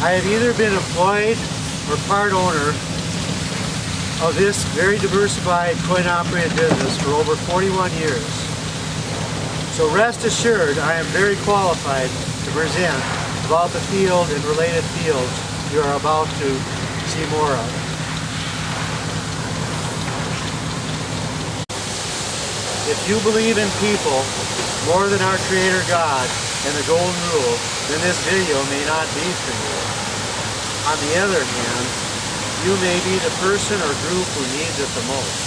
I have either been employed or part owner of this very diversified coin-operated business for over 41 years. So rest assured, I am very qualified to present about the field and related fields you are about to see more of. If you believe in people more than our Creator God and the Golden Rule, then this video may not be for you. On the other hand, you may be the person or group who needs it the most.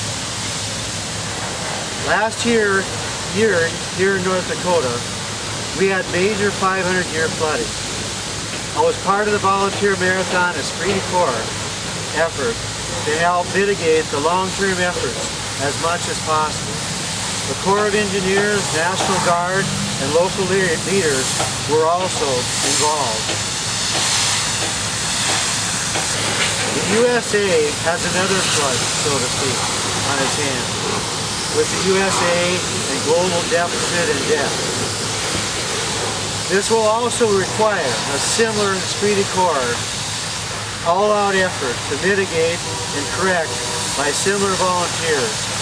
Last year here in North Dakota, we had major 500-year flooding. I was part of the volunteer marathon esprit de corps effort to help mitigate the long-term efforts as much as possible. The Corps of Engineers, National Guard, and local leaders were also involved. The USA has another flood, so to speak, on its hands, with the USA and global deficit and debt. This will also require a similar esprit de corps, all-out effort to mitigate and correct by similar volunteers.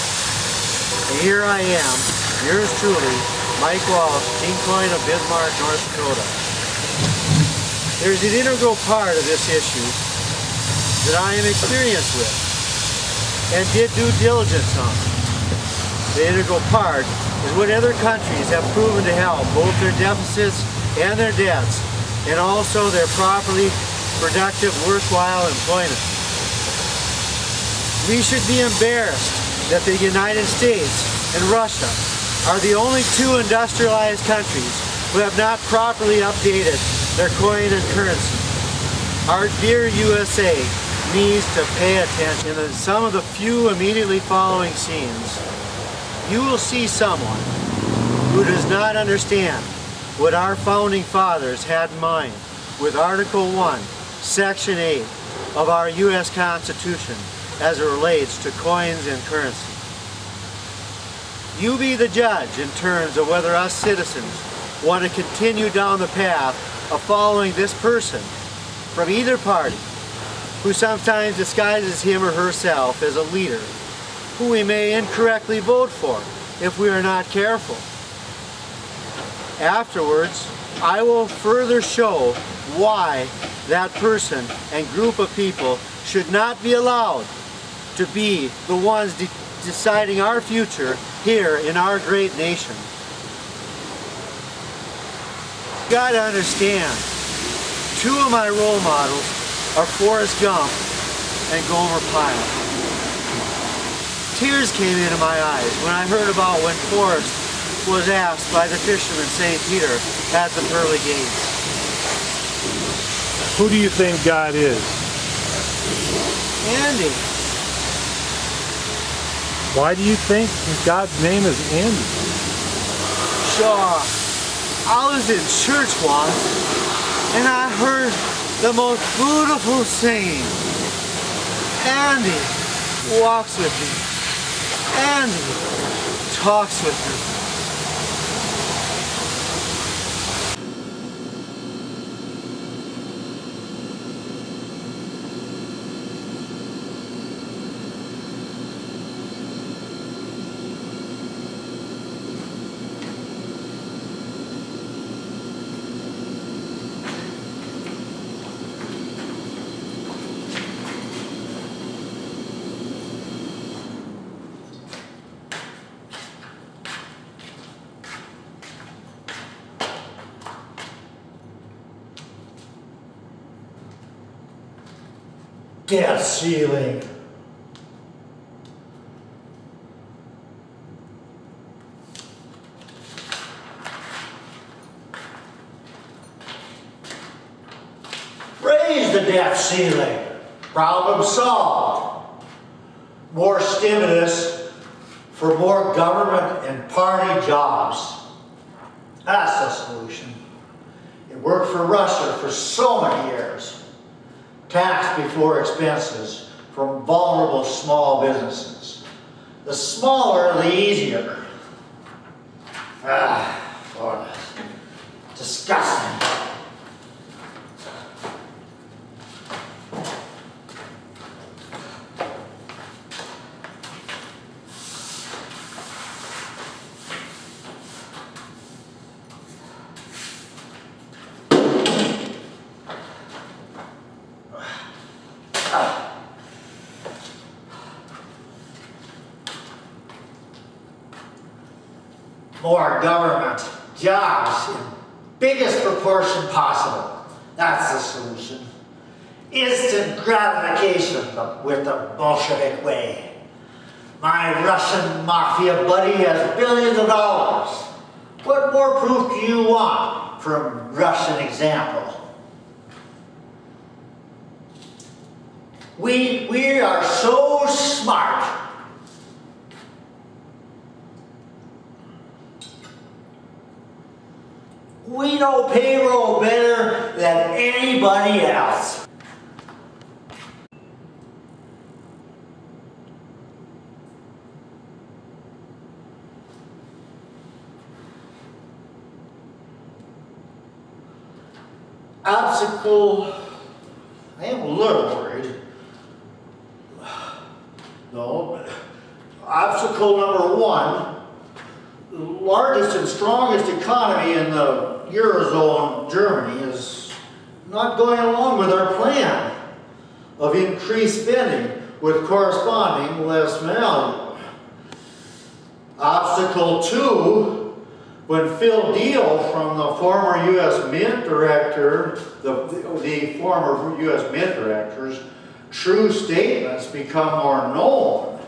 And here I am, yours truly, Mike Walsh, King Coin of Bismarck, North Dakota. There's an integral part of this issue that I am experienced with and did due diligence on. The integral part is what other countries have proven to help both their deficits and their debts, and also their properly productive, worthwhile employment. We should be embarrassed that the United States and Russia are the only two industrialized countries who have not properly updated their coin and currency. Our dear USA needs to pay attention. In some of the few immediately following scenes, you will see someone who does not understand what our founding fathers had in mind with Article 1, Section 8 of our U.S. Constitution as it relates to coins and currency. You be the judge in terms of whether us citizens want to continue down the path of following this person from either party, who sometimes disguises him or herself as a leader, who we may incorrectly vote for if we are not careful. Afterwards, I will further show why that person and group of people should not be allowed to be the ones deciding our future here in our great nation. You gotta understand, two of my role models are Forrest Gump and Gomer Pyle. Tears came into my eyes when I heard about when Forrest was asked by the fisherman St. Peter at the pearly gates. Who do you think God is? Andy. Why do you think God's name is Andy? Sure. I was in church once and I heard the most beautiful singing. Andy walks with me. Andy talks with me. Death ceiling. Raise the debt ceiling. Problem solved. More stimulus for more government and party jobs. That's the solution. It worked for Russia for so many years. Tax before expenses from vulnerable small businesses. The smaller, the easier. Lord, disgusting. More government jobs in biggest proportion possible. That's the solution. Instant gratification with the Bolshevik way. My Russian mafia buddy has billions of dollars. What more proof do you want from Russian example? We are so smart. We know payroll better than anybody else. Obstacle, I am a little worried. No, but obstacle number one, the largest and strongest economy in the Eurozone, Germany, is not going along with our plan of increased spending with corresponding less value. Obstacle two, when Phil Deal from the former U.S. Mint Director, the former U.S. Mint Director's true statements become more known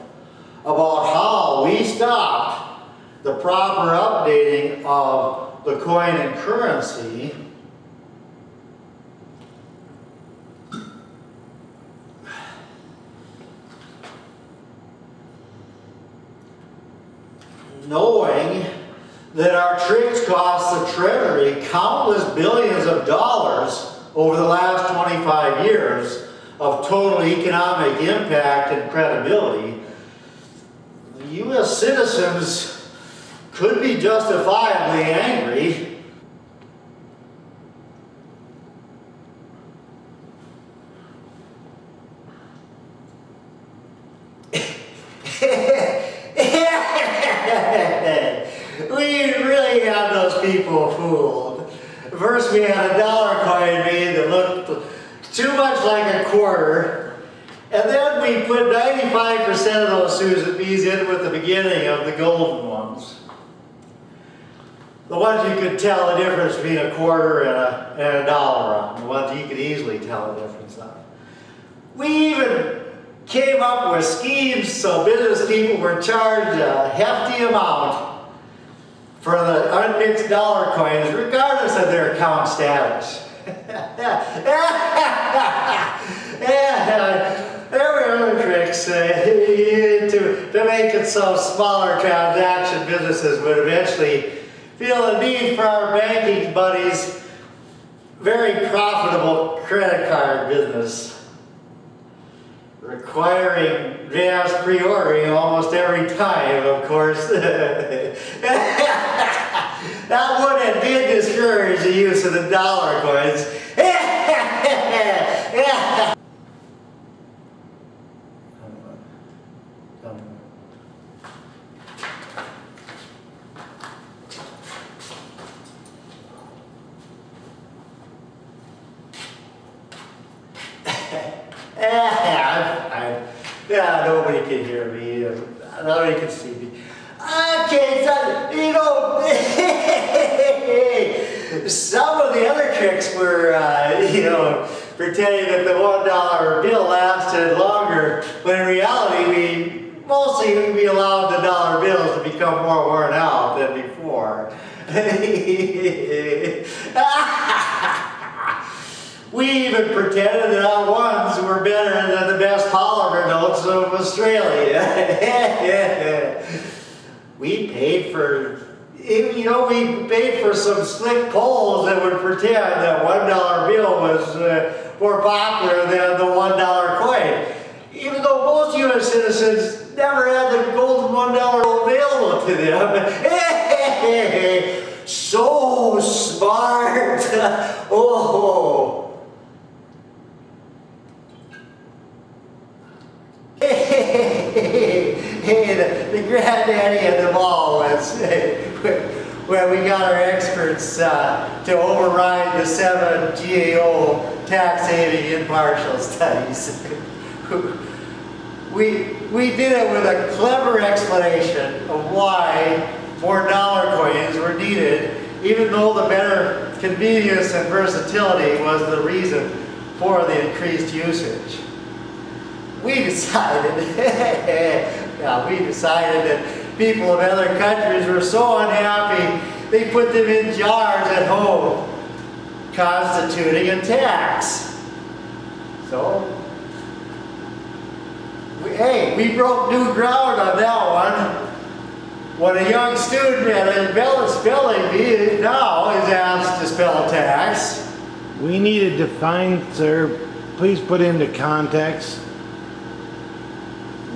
about how we stopped the proper updating of the coin and currency, knowing that our tricks cost the Treasury countless billions of dollars over the last 25 years of total economic impact and credibility, the U.S. citizens could be justifiably angry. We really had those people fooled. First we had a dollar coin made that looked too much like a quarter, and then we put 95% of those Susan B's in with the beginning of the golden ones. The ones you could tell the difference between a quarter and a dollar on, the ones you could easily tell the difference on. We even came up with schemes so business people were charged a hefty amount for the unmixed dollar coins, regardless of their account status. There were other tricks to make it so smaller transaction businesses would eventually feel the need for our banking buddies' very profitable credit card business, requiring advanced pre-ordering almost every time, of course. That would have did discourage the use of the dollar coins. Yeah, nobody can hear me. Nobody can see me. Okay, so, you know, some of the other tricks were, you know, pretending that the $1 bill lasted longer, when in reality we allowed the dollar bills to become more worn out than before. We even pretended that our ones were better than the best polymer notes of Australia. We paid for, you know, we paid for some slick polls that would pretend that $1 bill was more popular than the $1 coin, even though most U.S. citizens never had the golden $1 available to them. So smart! Oh. Hey, the granddaddy of them all was where we got our experts to override the 7 GAO tax saving impartial studies. We did it with a clever explanation of why more dollar coins were needed, even though the better convenience and versatility was the reason for the increased usage. We decided that people of other countries were so unhappy they put them in jars at home, constituting a tax. So, we broke new ground on that one. When a young student at a spelling bee now is asked to spell tax. We need it defined, sir. Please put into context.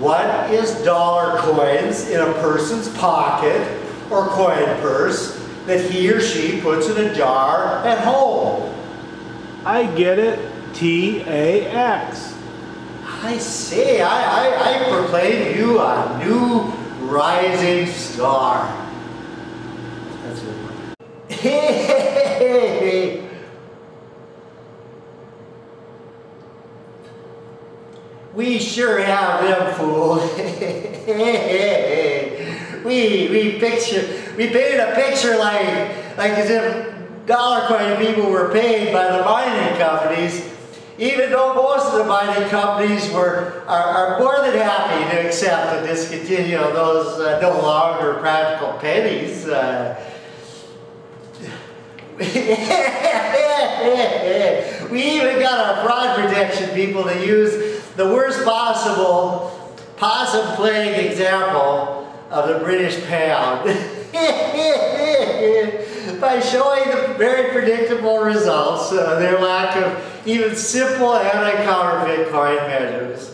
What is dollar coins in a person's pocket or coin purse that he or she puts in a jar at home? I get it. T-A-X. I see. I proclaim you a new rising star. That's it. We sure have them fooled. we painted a picture like as if dollar coin people were paid by the mining companies, even though most of the mining companies are more than happy to accept and discontinue those no longer practical pennies. We even got our fraud protection people to use the worst possible possum-playing example of the British pound by showing the very predictable results of their lack of even simple anti-counterfeit coin measures.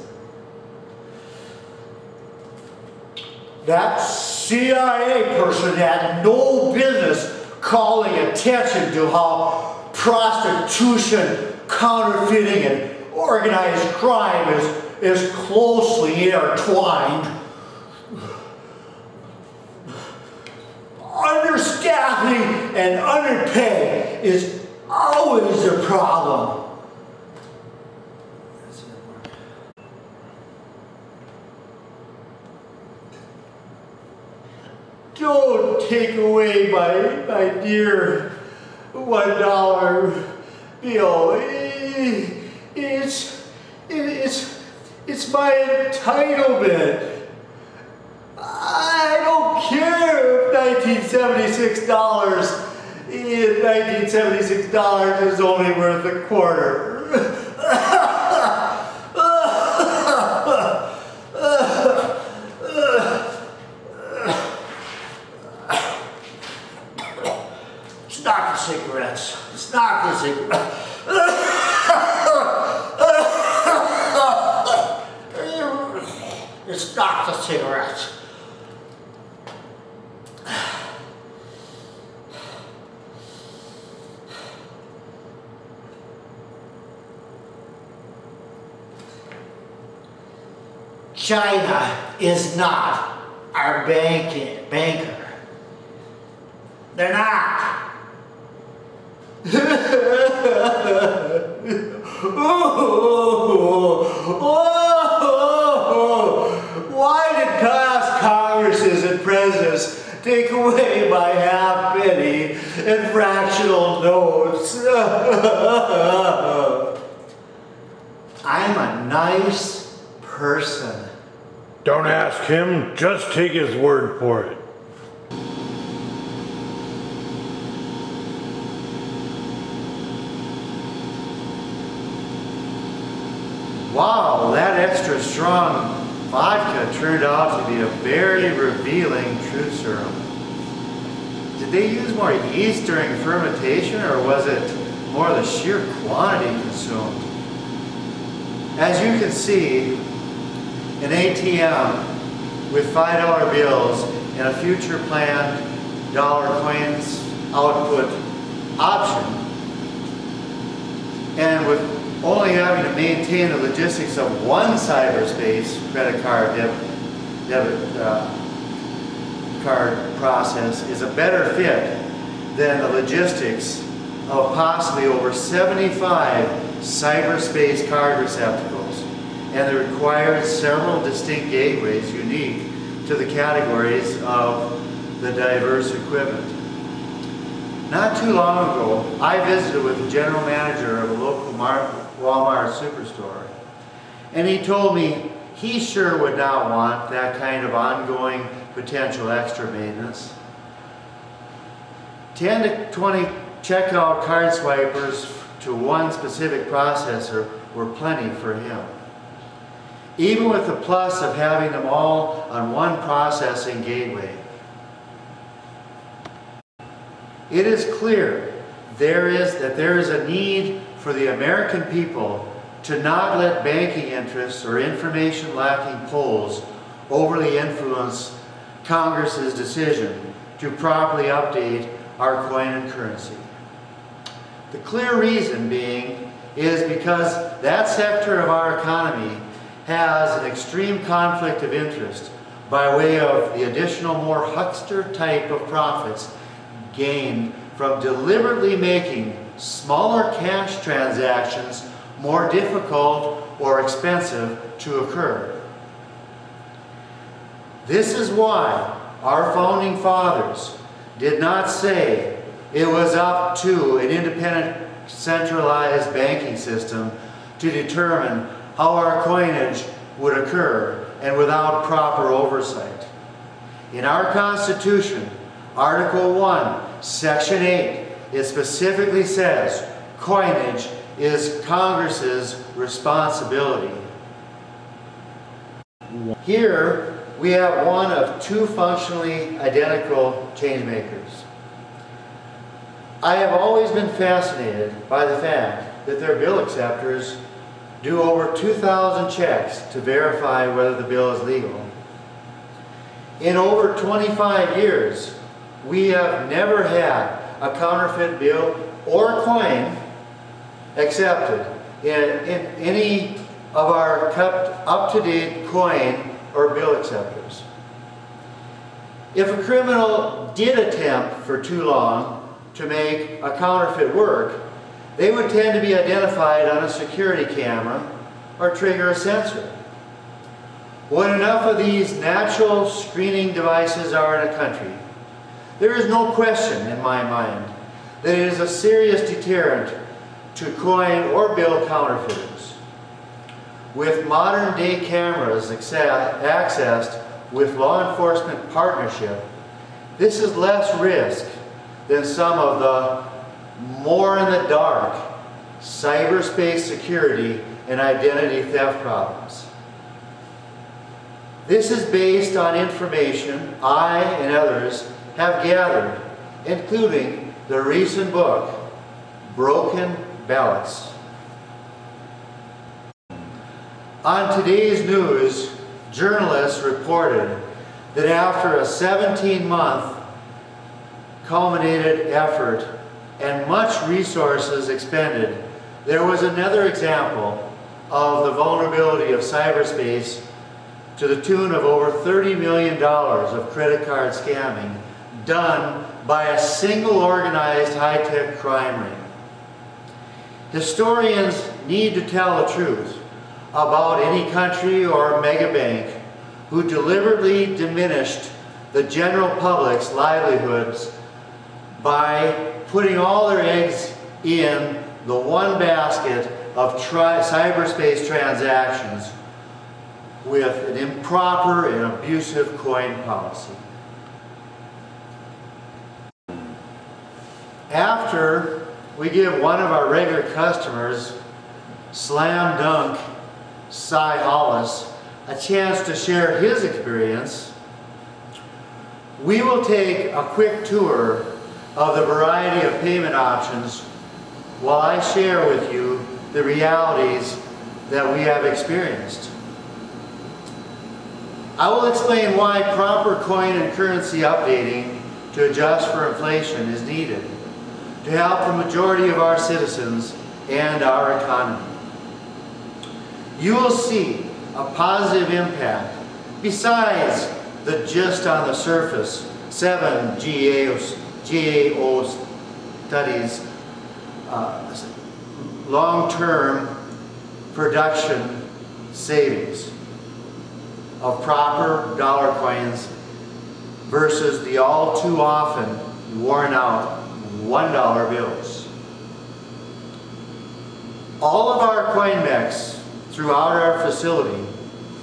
That CIA person had no business calling attention to how prostitution, counterfeiting, and organized crime is closely intertwined. Understaffing and underpay is always a problem. Don't take away my dear $1 bill. It's my entitlement. I don't care if $1976 is only worth a quarter. Stop the cigarettes. Stop the cigarettes. Stop the cigarettes. China is not our banker. They're not. Why did past Congresses and presidents take away my half penny and fractional notes? I'm a nice person. Don't ask him, just take his word for it. Wow, that extra strong vodka turned out to be a very revealing truth serum. Did they use more yeast during fermentation, or was it more the sheer quantity consumed? As you can see, an ATM with $5 bills and a future planned dollar coins output option, and with only having to maintain the logistics of one cyberspace credit card debit card process is a better fit than the logistics of possibly over 75 cyberspace card receptacles and the required several distinct gateways unique to the categories of the diverse equipment. Not too long ago, I visited with the general manager of a local Walmart superstore, and he told me he sure would not want that kind of ongoing potential extra maintenance. 10 to 20 checkout card swipers to one specific processor were plenty for him. Even with the plus of having them all on one processing gateway. It is clear that there is a need for the American people to not let banking interests or information-lacking polls overly influence Congress's decision to properly update our coin and currency. The clear reason being is because that sector of our economy has an extreme conflict of interest by way of the additional more huckster type of profits gained from deliberately making smaller cash transactions more difficult or expensive to occur. This is why our founding fathers did not say it was up to an independent centralized banking system to determine how our coinage would occur and without proper oversight. In our Constitution, Article 1, Section 8, it specifically says coinage is Congress's responsibility. Here we have one of two functionally identical change makers. I have always been fascinated by the fact that their bill acceptors do over 2,000 checks to verify whether the bill is legal. In over 25 years, we have never had a counterfeit bill or coin accepted in any of our kept up-to-date coin or bill acceptors. If a criminal did attempt for too long to make a counterfeit work, they would tend to be identified on a security camera or trigger a sensor. When enough of these natural screening devices are in a country, there is no question in my mind that it is a serious deterrent to coin or bill counterfeiters. With modern day cameras accessed with law enforcement partnership, this is less risk than some of the more in the dark cyberspace security and identity theft problems. This is based on information I and others have gathered, including the recent book, Broken Ballots. On today's news, journalists reported that after a 17-month culminated effort and much resources expended, there was another example of the vulnerability of cyberspace to the tune of over $30 million of credit card scamming done by a single organized high-tech crime ring. Historians need to tell the truth about any country or mega bank who deliberately diminished the general public's livelihoods by putting all their eggs in the one basket of cyberspace transactions with an improper and abusive coin policy. After we give one of our regular customers, Slam Dunk Cy Hollis, a chance to share his experience, we will take a quick tour of the variety of payment options while I share with you the realities that we have experienced. I will explain why proper coin and currency updating to adjust for inflation is needed to help the majority of our citizens and our economy. You will see a positive impact besides the just on the surface 7 GAO studies, long-term production savings of proper dollar coins versus the all too often worn out $1 bills. All of our coin mechs throughout our facility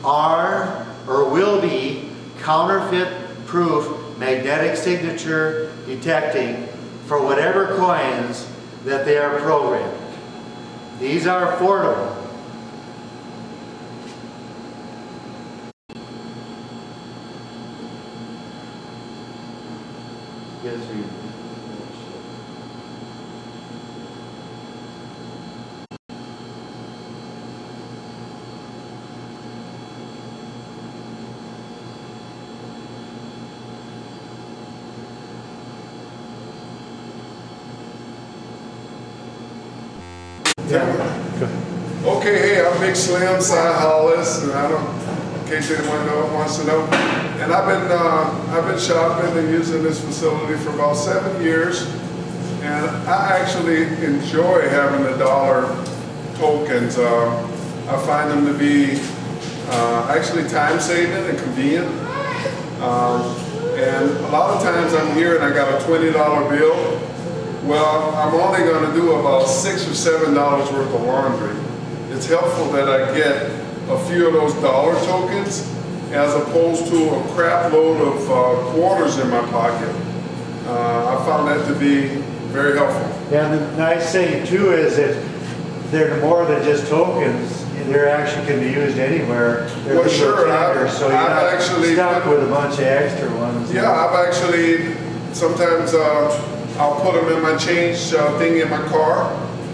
are or will be counterfeit-proof magnetic signature detecting for whatever coins that they are programmed. These are affordable. Okay, hey, I'm Big Slim, Cy Hollis, and I don't, in case anyone wants to know. And I've been shopping and using this facility for about 7 years, and I actually enjoy having the dollar tokens. I find them to be actually time-saving and convenient. And a lot of times I'm here and I got a $20 bill. Well, I'm only going to do about $6 or $7 worth of laundry. It's helpful that I get a few of those dollar tokens as opposed to a crap load of quarters in my pocket. I found that to be very helpful. And the nice thing too is that they're more than just tokens. They're actually can be used anywhere. They're well, sure. So you're not actually stuck with a bunch of extra ones. Yeah, I've actually sometimes I'll put them in my change thing in my car,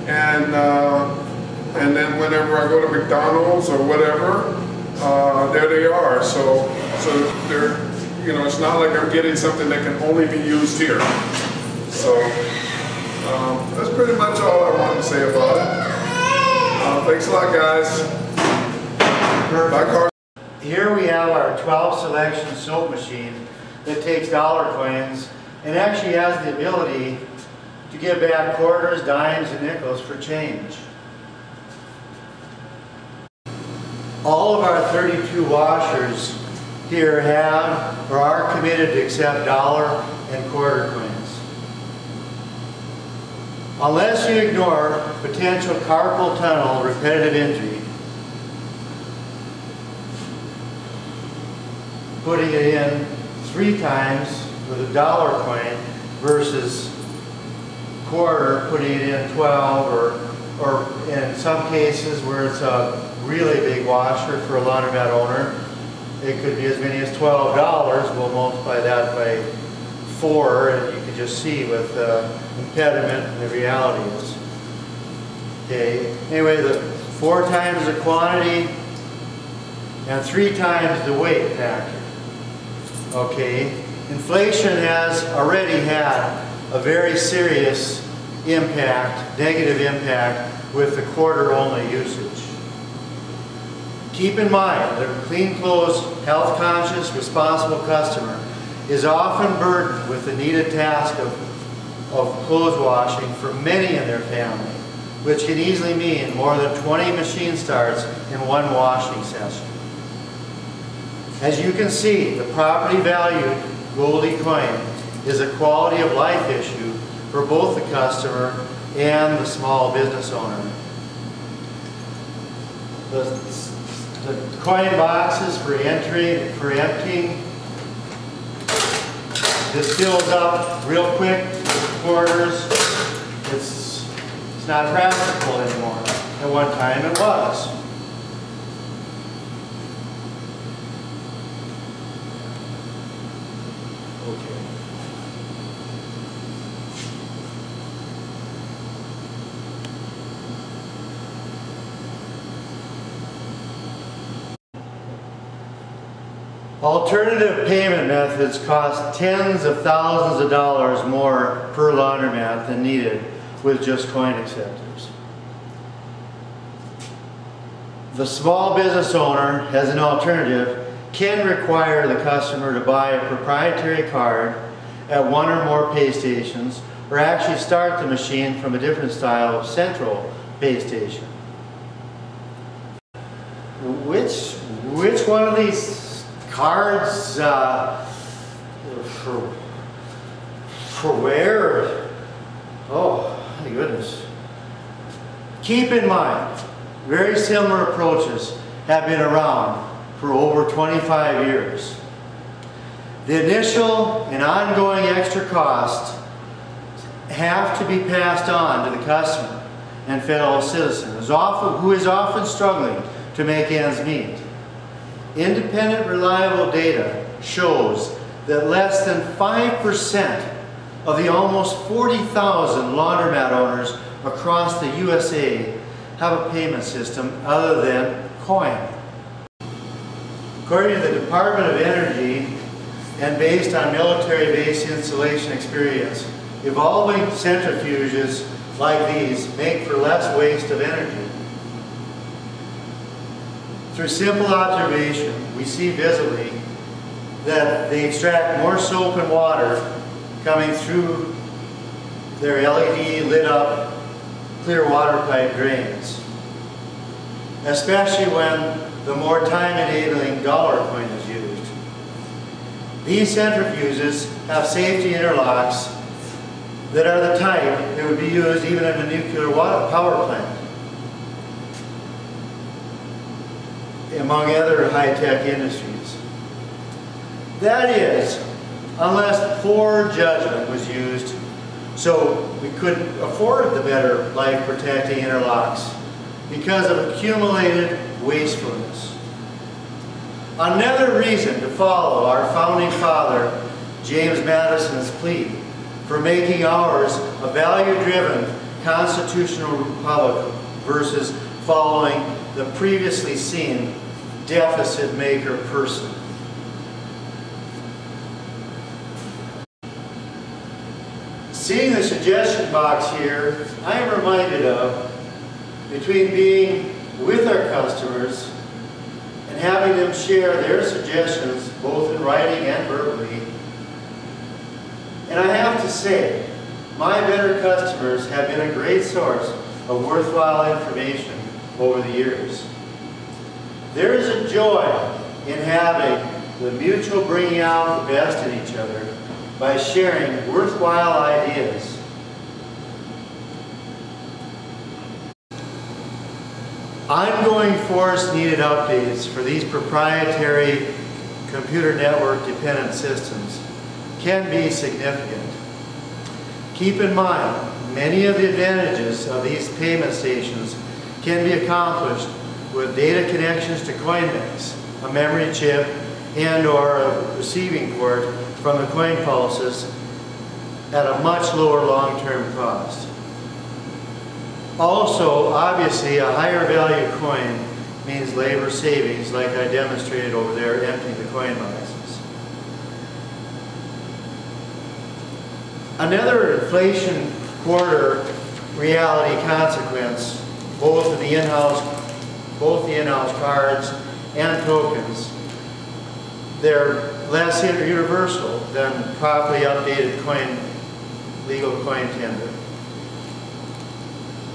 and then whenever I go to McDonald's or whatever, there they are. So they're, you know, it's not like I'm getting something that can only be used here. So that's pretty much all I want to say about it. Thanks a lot, guys. Bye, Here we have our 12 selection soap machine that takes dollar coins and actually has the ability to give back quarters, dimes, and nickels for change. All of our 32 washers here have or are committed to accept dollar and quarter coins. Unless you ignore potential carpal tunnel repetitive injury, putting it in 3 times with a dollar coin versus quarter, putting it in 12, or in some cases where it's a really big washer for a laundromat owner, it could be as many as $12. We'll multiply that by 4, and you can just see what the impediment and the reality is. Okay, anyway, the 4 times the quantity and 3 times the weight factor. Okay, inflation has already had a very serious impact, negative impact, with the quarter-only usage. Keep in mind that a clean clothes, health-conscious, responsible customer is often burdened with the needed task of clothes washing for many in their family, which can easily mean more than 20 machine starts in one washing session. As you can see, the property valued Goldie coin is a quality of life issue for both the customer and the small business owner. The coin boxes for emptying, this fills up real quick with quarters. It's not practical anymore. At one time it was. Okay. Alternative payment methods cost tens of thousands of dollars more per laundromat than needed with just coin acceptors. The small business owner, as an alternative, can require the customer to buy a proprietary card at one or more pay stations, or actually start the machine from a different style of central pay station. which one of these cards for where? Oh my goodness. Keep in mind, very similar approaches have been around for over 25 years. The initial and ongoing extra costs have to be passed on to the customer and fellow citizen who is often struggling to make ends meet. Independent, reliable data shows that less than 5% of the almost 40,000 laundromat owners across the USA have a payment system other than coin. According to the Department of Energy, and based on military base installation experience, evolving centrifuges like these make for less waste of energy. Through simple observation, we see visibly that they extract more soap and water coming through their LED lit up clear water pipe drains, especially when the more time-enabling dollar coin is used. These centrifuges have safety interlocks that are the type that would be used even in a nuclear power plant, among other high-tech industries. That is, unless poor judgment was used so we couldn't afford the better life-protecting interlocks because of accumulated wastefulness. Another reason to follow our founding father, James Madison's plea for making ours a value-driven constitutional republic versus following the previously seen deficit maker person. Seeing the suggestion box here, I am reminded of between being with our customers and having them share their suggestions both in writing and verbally. And I have to say, my better customers have been a great source of worthwhile information over the years. There is a joy in having the mutual bringing out the best in each other by sharing worthwhile ideas. Ongoing force needed updates for these proprietary computer network dependent systems can be significant. Keep in mind, many of the advantages of these payment stations can be accomplished with data connections to Coinbase, a memory chip, and or a receiving port from the coin pulses at a much lower long-term cost. Also, obviously, a higher value coin means labor savings, like I demonstrated over there emptying the coin boxes. Another inflation quarter reality consequence, both in the in-house cards and tokens, they're less universal than properly updated legal coin tender.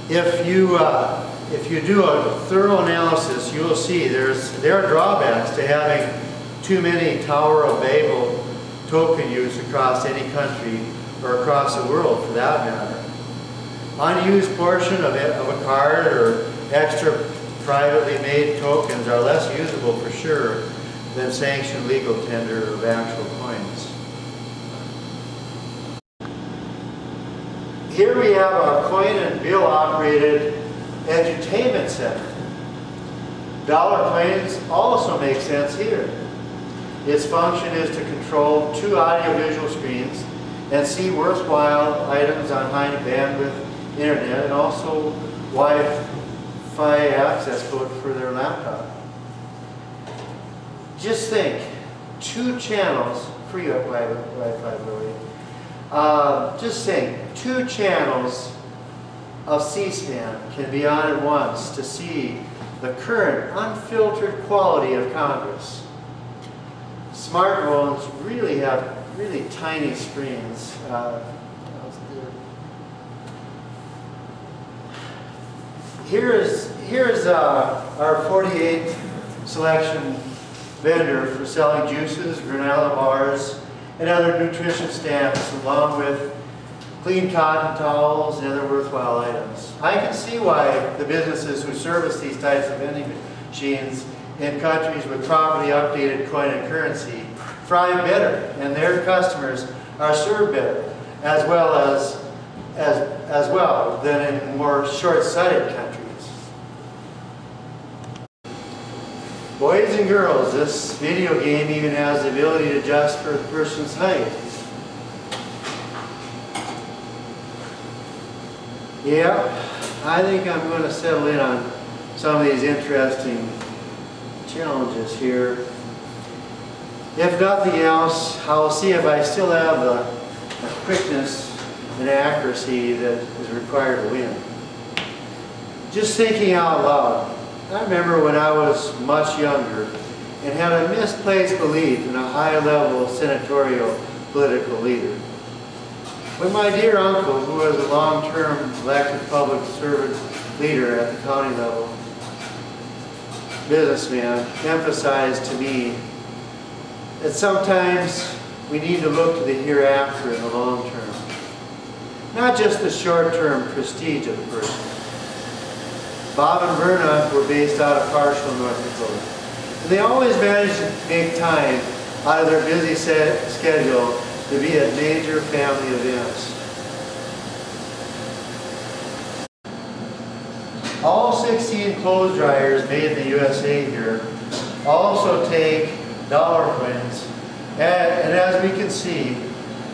If you do a thorough analysis, you will see there are drawbacks to having too many Tower of Babel token use across any country or across the world for that matter. Unused portion of a card or extra privately made tokens are less usable for sure than sanctioned legal tender of actual coins. Here we have a coin and bill operated entertainment center. Dollar coins also make sense here. Its function is to control 2 audiovisual screens and see worthwhile items on high bandwidth internet and also Wi-Fi access code for their laptop. Just think, 2 channels, free Wi-Fi really. Just think, 2 channels of C-SPAN can be on at once to see the current unfiltered quality of Congress. Smartphones really have really tiny screens. Here's our 48 selection vendor for selling juices, granola bars, and other nutrition stamps, along with clean cotton towels and other worthwhile items. I can see why the businesses who service these types of vending machines in countries with properly updated coin and currency thrive better, and their customers are served better, as well than in more short-sighted countries. Boys and girls, this video game even has the ability to adjust for a person's height. Yeah, I think I'm going to settle in on some of these interesting challenges here. If nothing else, I'll see if I still have the quickness and accuracy that is required to win. Just thinking out loud, I remember when I was much younger and had a misplaced belief in a high-level senatorial political leader. When my dear uncle, who was a long-term elected public servant leader at the county level, businessman, emphasized to me that sometimes we need to look to the hereafter in the long term, not just the short-term prestige of the person. Bob and Verna were based out of Marshall, North Dakota, and they always managed to make time out of their busy schedule to be at major family events. All 16 clothes dryers made in the USA here also take dollar coins, and as we can see,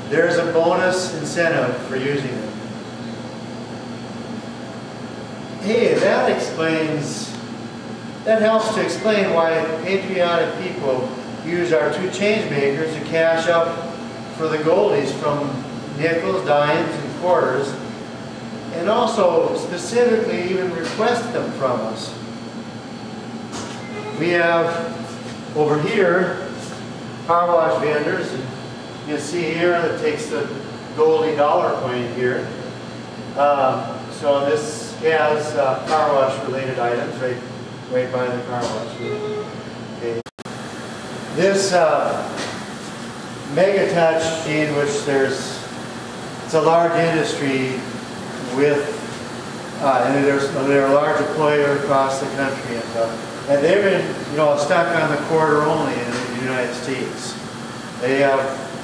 there's a bonus incentive for using them. Hey, that helps to explain why patriotic people use our two change makers to cash up for the goldies from nickels, dimes, and quarters, and also specifically even request them from us. We have over here car wash vendors, and you can see here that takes the goldie dollar coin here. So this has car wash related items right by the car wash here. Okay. This Mega Touch, in which it's a large industry with, and they're a large employer across the country, and they've been, stuck on the quarter only in the United States. They have,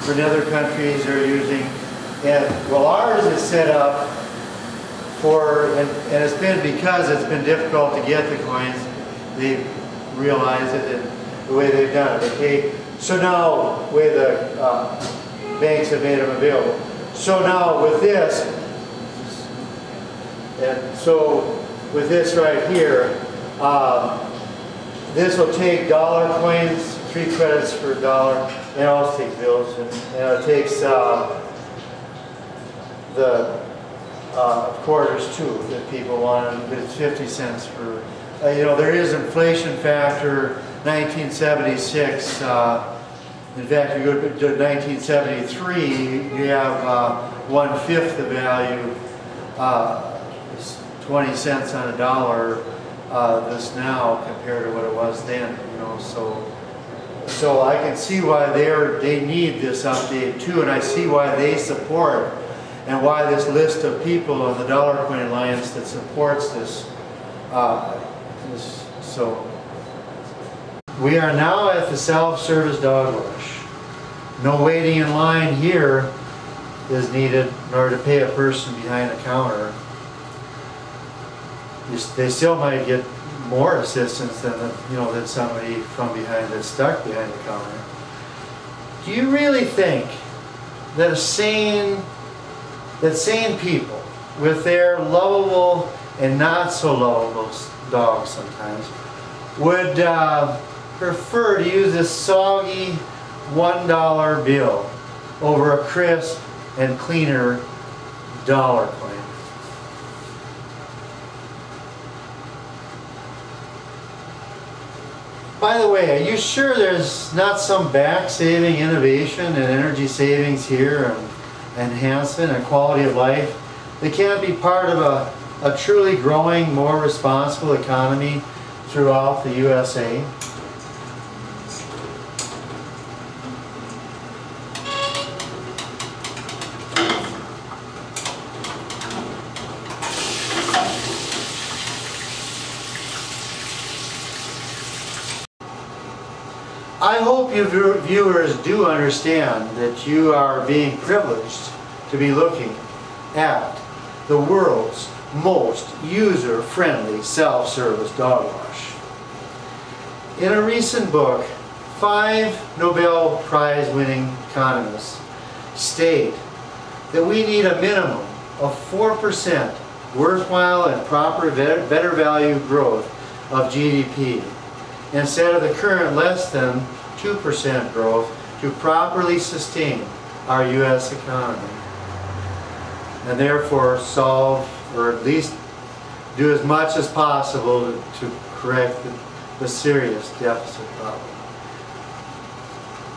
in other countries, they're using, and well, ours is set up for, and it's been because it's been difficult to get the coins. They realize it and the way they've done it. So now, the way the banks have made them available. So now with this, and so with this right here, this will take dollar coins, 3 credits for a dollar, and it also takes bills, and it takes the quarters too that people want, but it's 50 cents for, there is inflation factor, 1976, in fact, you go to 1973, you have 1/5 the value, 20 cents on a dollar, this now compared to what it was then, so I can see why they need this update too, and I see why they support, and why this list of people on the Dollar Coin Alliance that supports this, so we are now at the self-service dog wash. No waiting in line here is needed in order to pay a person behind the counter. They still might get more assistance than than somebody from behind that's stuck behind the counter. Do you really think that sane people with their lovable and not so lovable dogs sometimes would prefer to use this soggy $1 bill over a crisp and cleaner dollar coin? By the way, are you sure there's not some back-saving innovation and energy savings here, and enhancement and quality of life that can't be part of a truly growing, more responsible economy throughout the USA? I hope you viewers do understand that you are being privileged to be looking at the world's most user-friendly self-service dog wash. In a recent book, 5 Nobel Prize-winning economists state that we need a minimum of 4% worthwhile and proper better value growth of GDP instead of the current less than 2% growth to properly sustain our U.S. economy, and therefore solve, or at least do as much as possible to correct the serious deficit problem.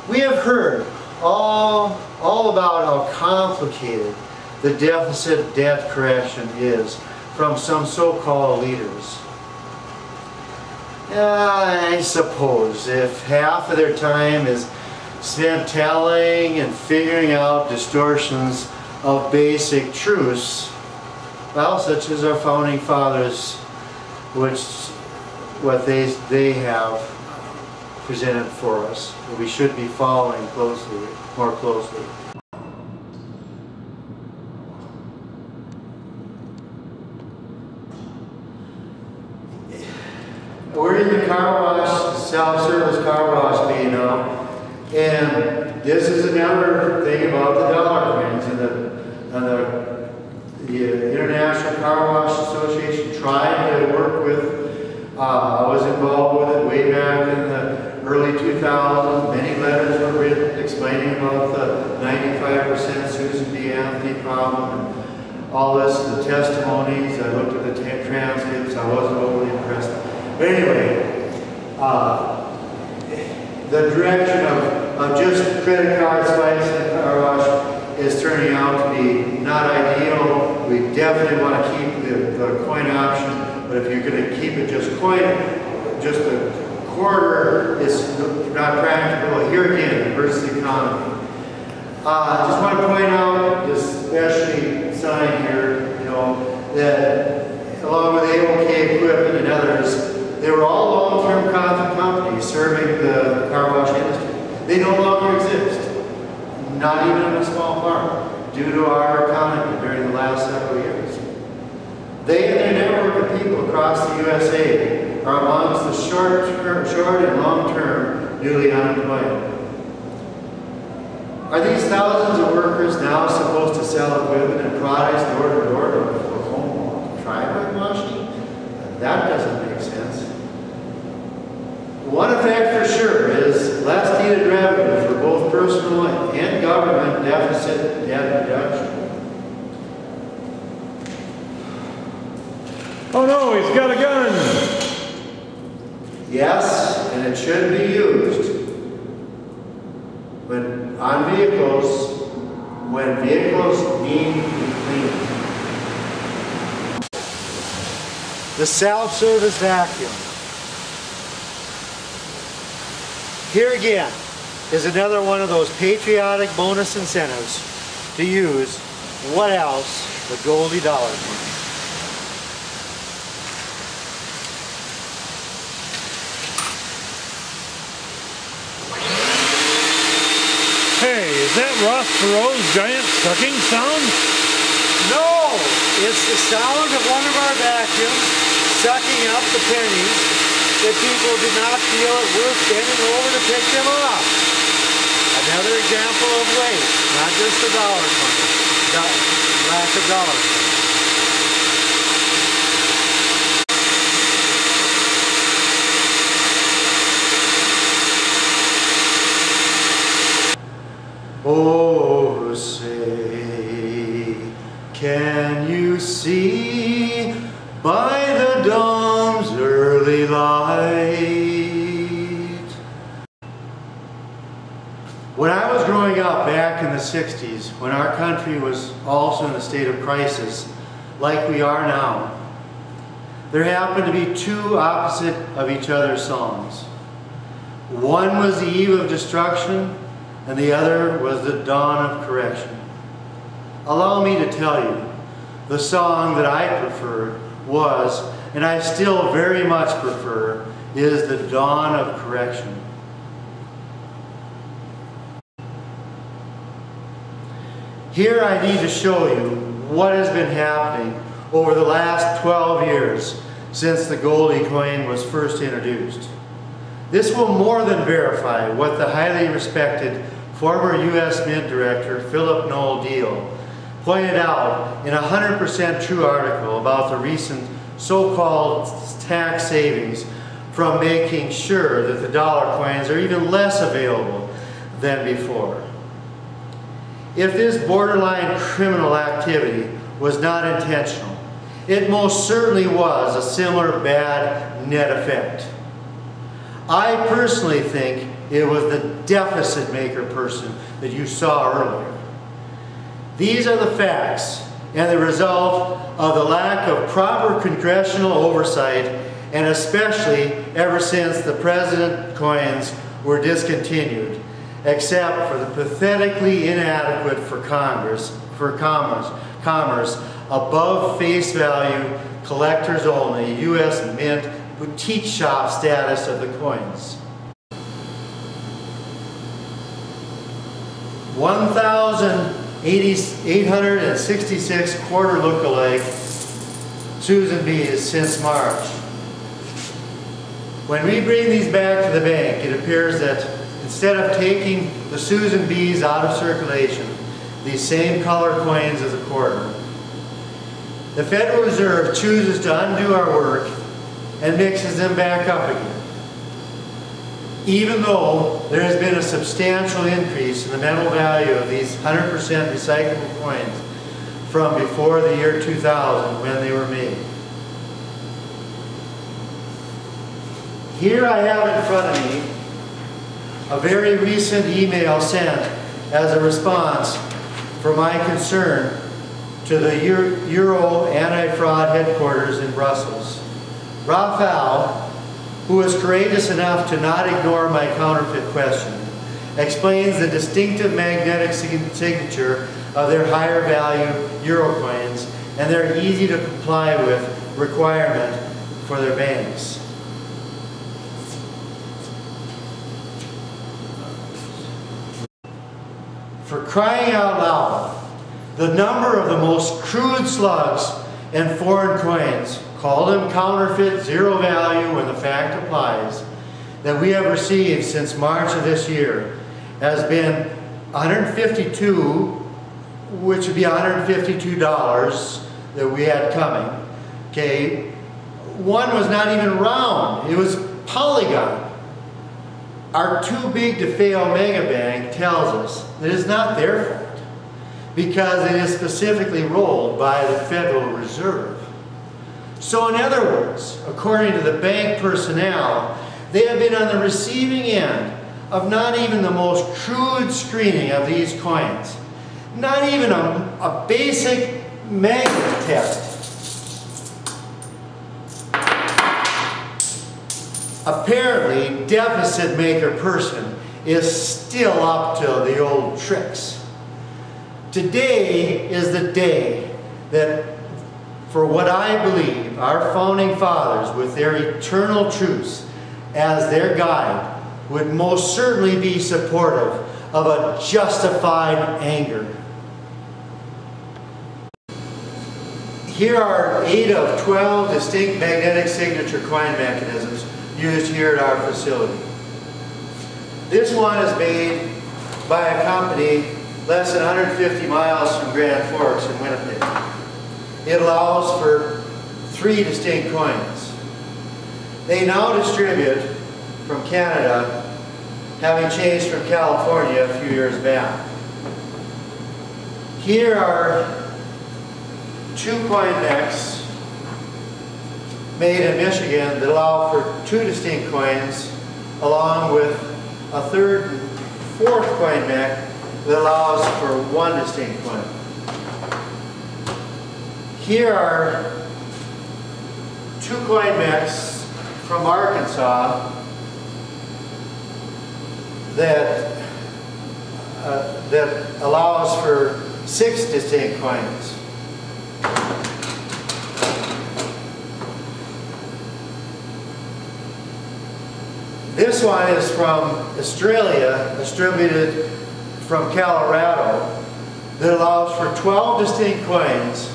We have heard all about how complicated the deficit debt correction is from some so-called leaders. I suppose if half of their time is spent telling and figuring out distortions of basic truths, well, such as our founding fathers, what they have presented for us, we should be following more closely. We're in the car wash, self-service car wash bay now, and this is another thing about the dollar coins. And the International Car Wash Association tried to work with, I was involved with it way back in the early 2000s. Many letters were written explaining about the 95% Susan B. Anthony problem and all this, the testimonies. I looked at the transcripts, I wasn't overly impressed. But anyway, the direction of just credit card swipes in the car wash is turning out to be not ideal. We definitely want to keep the coin option, but if you're going to keep it just a quarter, it's not practical. Here again, it hurts the economy. I just want to point out this specialty sign here, that along with AOK Equipment and others, they were all long-term companies serving the car wash industry. They no longer exist, not even in a small part, due to our economy during the last several years. They and their network of people across the USA are amongst the short and long-term newly unemployed. Are these thousands of workers now supposed to sell equipment and products door to door for home driveway washing? That doesn't make sense. One effect for sure is less needed revenue for both personal and government deficit debt reduction. Oh no, he's got a gun! Yes, and it should be used on vehicles when vehicles need to be cleaned. The self-service vacuum. Here again is another one of those patriotic bonus incentives to use what else? The Goldie dollar coin. Hey, is that Ross Perot's giant sucking sound? No! It's the sound of one of our vacuums sucking up the pennies that people did not feel it worth bending over to pick them up. Another example of waste, not just the dollar coin, lack of dollar coin. Oh, say, can you see by the dawn's early light? When I was growing up back in the 60s, when our country was also in a state of crisis, like we are now, there happened to be two opposite of each other songs. One was the eve of destruction, and the other was the dawn of correction. Allow me to tell you, the song that I preferred was, and I still very much prefer, is the dawn of correction. Here I need to show you what has been happening over the last 12 years since the Goldie coin was first introduced. This will more than verify what the highly respected former U.S. Mint Director Philip Noel Deal pointed out in a 100% true article about the recent so-called tax savings from making sure that the dollar coins are even less available than before. If this borderline criminal activity was not intentional, it most certainly was a similar bad net effect. I personally think it was the deficit maker person that you saw earlier. These are the facts and the result of the lack of proper congressional oversight, and especially ever since the president coins were discontinued, except for the pathetically inadequate for commerce, above face value, collectors only, U.S. Mint, boutique shop status of the coins. 1,866 quarter look-alike Susan B's since March. When we bring these back to the bank, it appears that instead of taking the Susan B's out of circulation, these same color coins as a quarter, the Federal Reserve chooses to undo our work and mixes them back up again. Even though there has been a substantial increase in the metal value of these 100% recyclable coins from before the year 2000 when they were made. Here I have in front of me a very recent email sent as a response for my concern to the Euro anti-fraud headquarters in Brussels. Raphael, who was courageous enough to not ignore my counterfeit question, explains the distinctive magnetic signature of their higher value euro coins and their easy to comply with requirement for their banks. For crying out loud, the number of the most crude slugs and foreign coins, call them counterfeit, zero value when the fact applies, that we have received since March of this year has been 152, which would be $152 that we had coming. Okay, one was not even round, it was polygon. Our too big to fail mega bank tells us that it's not their fault because it is specifically rolled by the Federal Reserve. So in other words, according to the bank personnel, they have been on the receiving end of not even the most crude screening of these coins. Not even a basic magnet test. Apparently, deficit maker person is still up to the old tricks. Today is the day that, for what I believe, our founding fathers, with their eternal truths as their guide, would most certainly be supportive of a justified anger. Here are 8 of 12 distinct magnetic signature coin mechanisms used here at our facility. This one is made by a company less than 150 miles from Grand Forks in Winnipeg. It allows for 3 distinct coins. They now distribute from Canada, having changed from California a few years back. Here are 2 coin mechs made in Michigan that allow for 2 distinct coins, along with a 3rd and 4th coin mech that allows for 1 distinct coin. Here are 2 coin mechs from Arkansas that allows for 6 distinct coins. This one is from Australia, distributed from Colorado, that allows for 12 distinct coins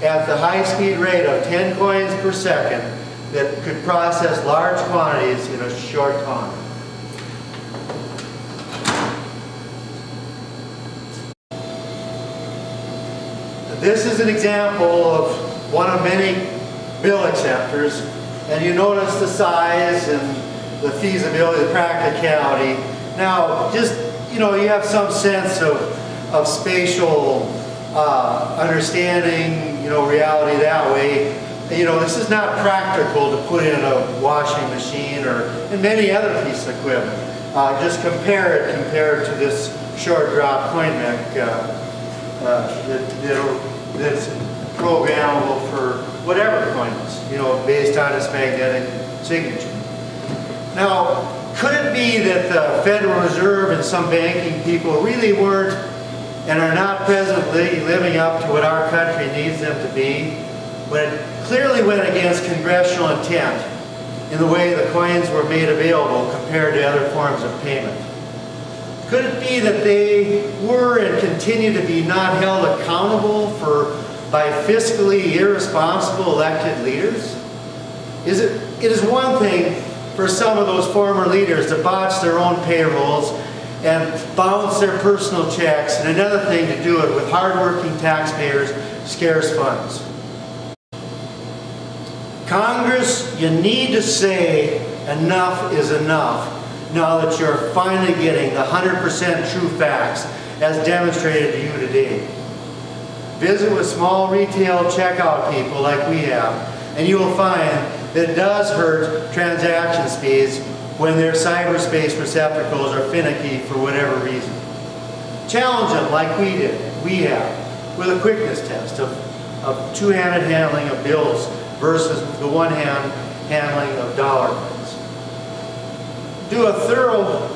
at the high-speed rate of 10 coins per second that could process large quantities in a short time. This is an example of one of many bill acceptors, and you notice the size and the feasibility, the practicality. Now, just, you know, you have some sense of spatial understanding, you know, reality that way. You know, this is not practical to put in a washing machine or in many other pieces of equipment. Just compared to this short drop coin mech that's programmable for whatever coins, you know, based on its magnetic signature. Now, could it be that the Federal Reserve and some banking people really weren't and are not presently living up to what our country needs them to be, but it clearly went against congressional intent in the way the coins were made available compared to other forms of payment? Could it be that they were and continue to be not held accountable by fiscally irresponsible elected leaders? It is one thing for some of those former leaders to botch their own payrolls and bounce their personal checks, and another thing to do it with hardworking taxpayers' scarce funds. Congress, you need to say enough is enough now that you're finally getting the 100% true facts as demonstrated to you today. Visit with small retail checkout people like we have, and you will find that it does hurt transaction speeds when their cyberspace receptacles are finicky for whatever reason. Challenge them like we have, with a quickness test of two-handed handling of bills versus the one-hand handling of dollar bills. Do a thorough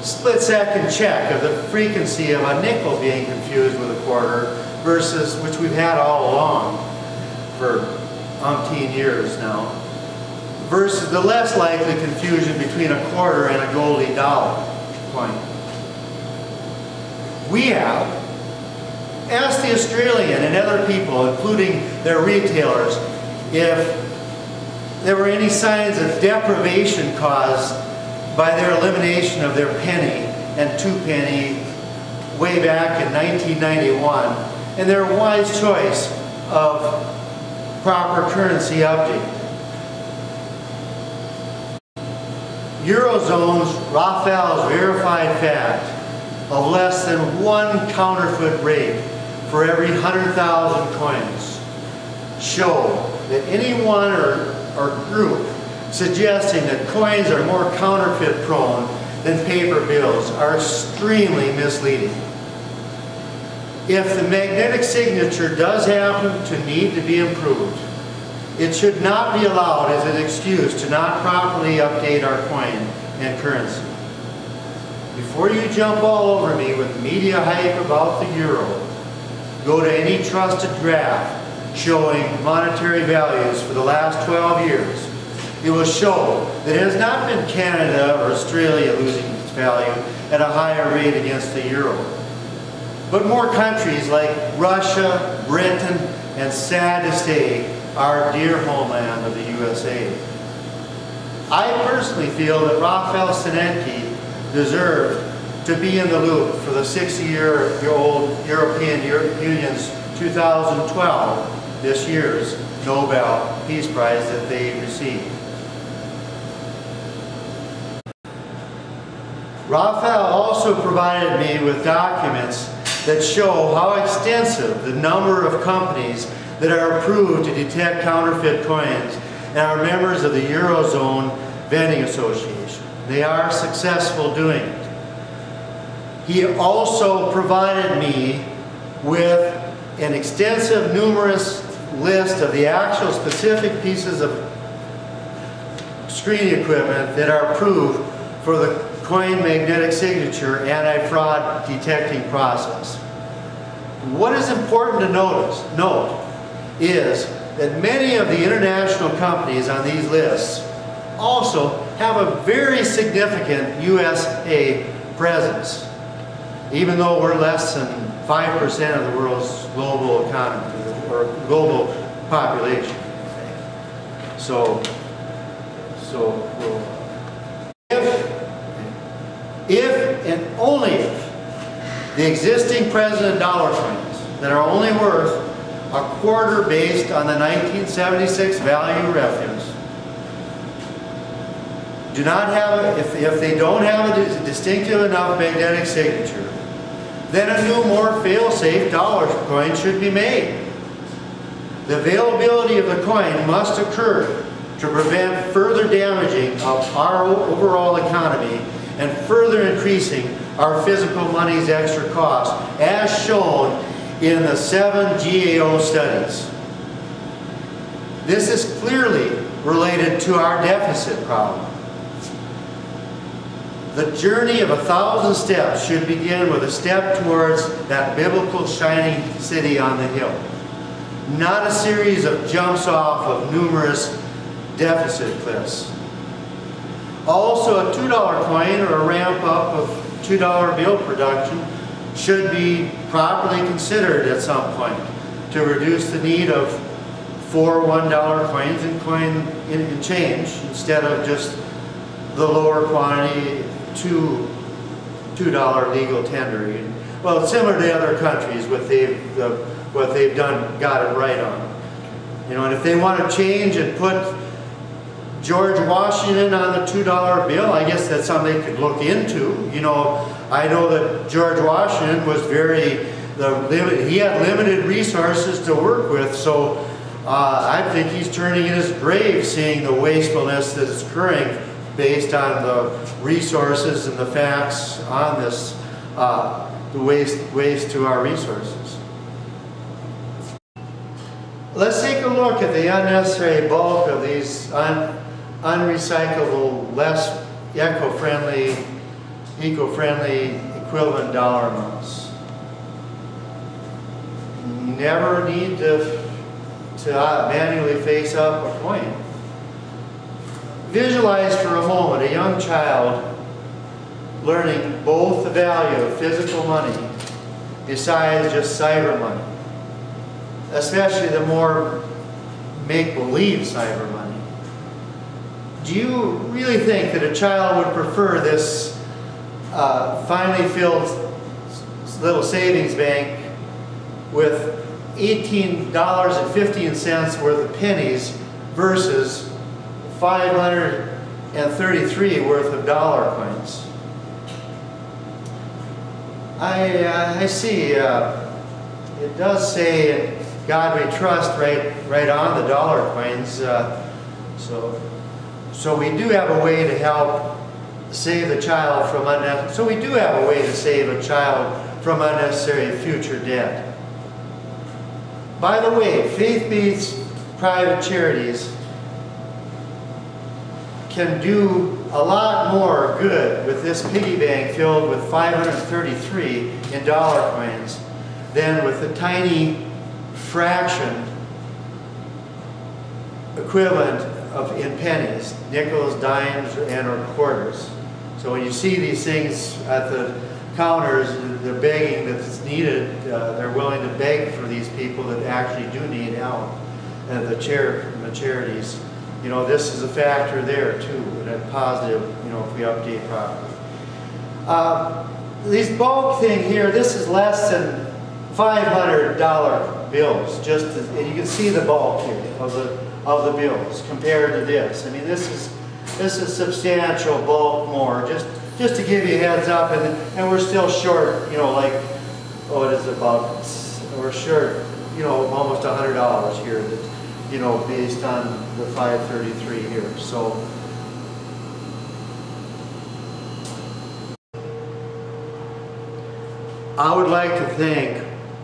split-second check of the frequency of a nickel being confused with a quarter versus, which we've had all along for umpteen years now, versus the less likely confusion between a quarter and a Goldie dollar coin. We have asked the Australian and other people, including their retailers, if there were any signs of deprivation caused by their elimination of their penny and 2 penny way back in 1991, and their wise choice of proper currency update. Eurozone's Raphael's verified fact of less than 1 counterfeit rate for every 100,000 coins show that anyone or group suggesting that coins are more counterfeit prone than paper bills are extremely misleading. If the magnetic signature does happen to need to be improved, it should not be allowed as an excuse to not properly update our coin and currency. Before you jump all over me with media hype about the euro, go to any trusted graph showing monetary values for the last 12 years. It will show that it has not been Canada or Australia losing its value at a higher rate against the euro, but more countries like Russia, Britain, and sad to say, our dear homeland of the USA. I personally feel that Raphael Senenke deserved to be in the loop for the 60-year-old European Union's 2012, this year's Nobel Peace Prize that they received. Raphael also provided me with documents that show how extensive the number of companies that are approved to detect counterfeit coins and are members of the Eurozone Vending Association. They are successful doing it. He also provided me with an extensive, numerous list of the actual specific pieces of screening equipment that are approved for the coin magnetic signature anti-fraud detecting process. What is important to note is that many of the international companies on these lists also have a very significant USA presence, even though we're less than 5% of the world's global economy or global population. So if and only if the existing president dollar coins that are only worth a quarter based on the 1976 value reference do not have, if they don't have a distinctive enough magnetic signature, then a new, more fail-safe dollar coin should be made. The availability of the coin must occur to prevent further damaging of our overall economy and further increasing our physical money's extra cost, as shown in the 7 GAO studies. This is clearly related to our deficit problem. The journey of 1,000 steps should begin with a step towards that biblical shining city on the hill, not a series of jumps off of numerous deficit cliffs. Also, a $2 coin or a ramp up of $2 bill production should be properly considered at some point to reduce the need of 4 $1 coins and coin in change instead of just the lower quantity $2 legal tender. Well, similar to other countries, what they've done, got it right on. You know, and if they want to change and put George Washington on the $2 bill, I guess that's something they could look into. You know, I know that George Washington was he had limited resources to work with, so I think he's turning in his grave seeing the wastefulness that is occurring based on the resources and the facts on this, the waste to our resources. Let's take a look at the unnecessary bulk of these unrecyclable, less eco-friendly equivalent dollar amounts. You never need to manually face up a coin. Visualize for a moment a young child learning both the value of physical money besides just cyber money, especially the more make-believe cyber money. Do you really think that a child would prefer this finely filled little savings bank with $18.15 worth of pennies versus 533 worth of dollar coins? I see. It does say in God We Trust right on the dollar coins. So we do have a way to help save the child from unnecessary. So we do have a way to save a child from unnecessary future debt. By the way, faith-based private charities can do a lot more good with this piggy bank filled with 533 in dollar coins than with the tiny fraction equivalent of in pennies, nickels, dimes, and or quarters. So when you see these things at the counters, they're begging that it's needed. They're willing to beg for these people that actually do need help, and the charities. You know, this is a factor there too, and a positive, you know, if we update properly. These bulk thing here, this is less than $500 bills, and you can see the bulk here of the bills compared to this. I mean, this is substantial bulk more, just to give you a heads up, and we're still short, you know, like, oh, it is about, we're short, you know, almost $100 here, you know, based on the 533 here. So I would like to thank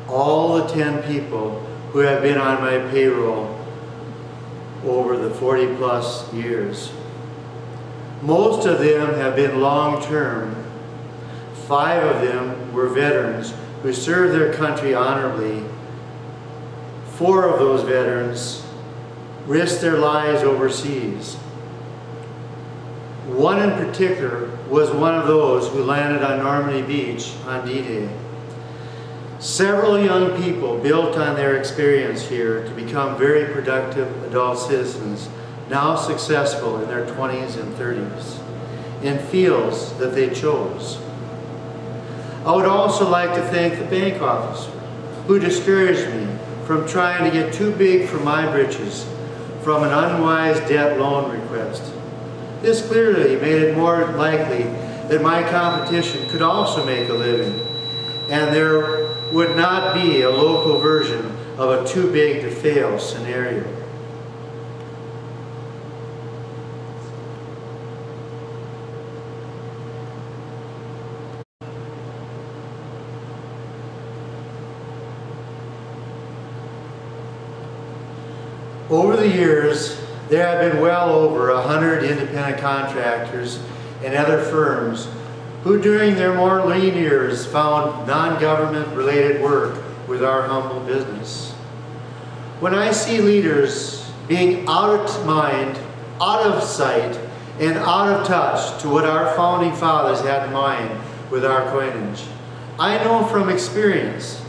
all the 10 people who have been on my payroll over the 40+ years. Most of them have been long-term. 5 of them were veterans who served their country honorably. 4 of those veterans risked their lives overseas. One in particular was one of those who landed on Normandy Beach on D-Day. Several young people built on their experience here to become very productive adult citizens, now successful in their 20s and 30s, in fields that they chose. I would also like to thank the bank officer who discouraged me from trying to get too big for my britches from an unwise debt loan request. This clearly made it more likely that my competition could also make a living, and there would not be a local version of a too big to fail scenario. Over the years, there have been well over 100 independent contractors and other firms who during their more lean years found non-government related work with our humble business. When I see leaders being out of mind, out of sight, and out of touch to what our founding fathers had in mind with our coinage, I know from experience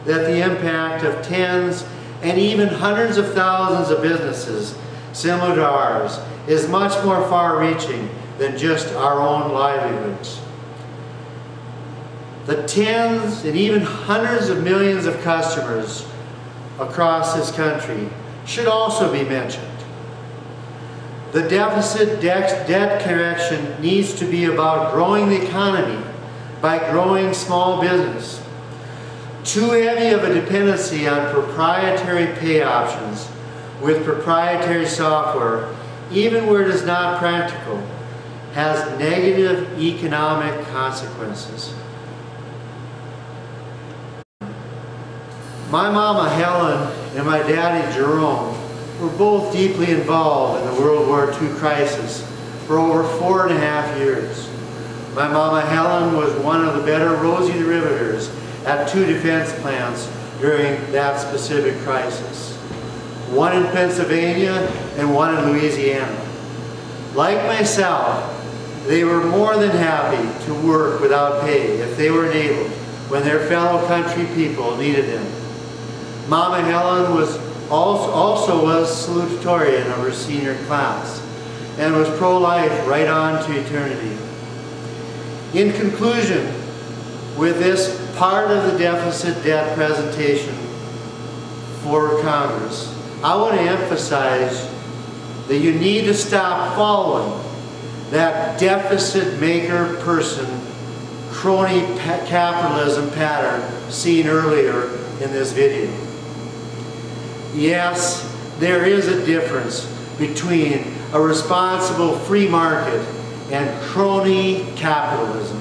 that the impact of tens and even hundreds of thousands of businesses similar to ours is much more far-reaching than just our own livelihoods. The tens and even hundreds of millions of customers across this country should also be mentioned. The deficit debt correction needs to be about growing the economy by growing small business. Too heavy of a dependency on proprietary pay options with proprietary software, even where it is not practical, has negative economic consequences. My mama Helen and my daddy Jerome were both deeply involved in the World War II crisis for over 4.5 years. My mama Helen was one of the better rosy derivatives at 2 defense plants during that specific crisis. One in Pennsylvania and one in Louisiana. Like myself, they were more than happy to work without pay if they were enabled when their fellow country people needed them. Mama Helen was also was salutatorian of her senior class and was pro-life right on to eternity. In conclusion, with this part of the deficit debt presentation for Congress, I want to emphasize that you need to stop following that deficit maker person crony capitalism pattern seen earlier in this video. Yes, there is a difference between a responsible free market and crony capitalism.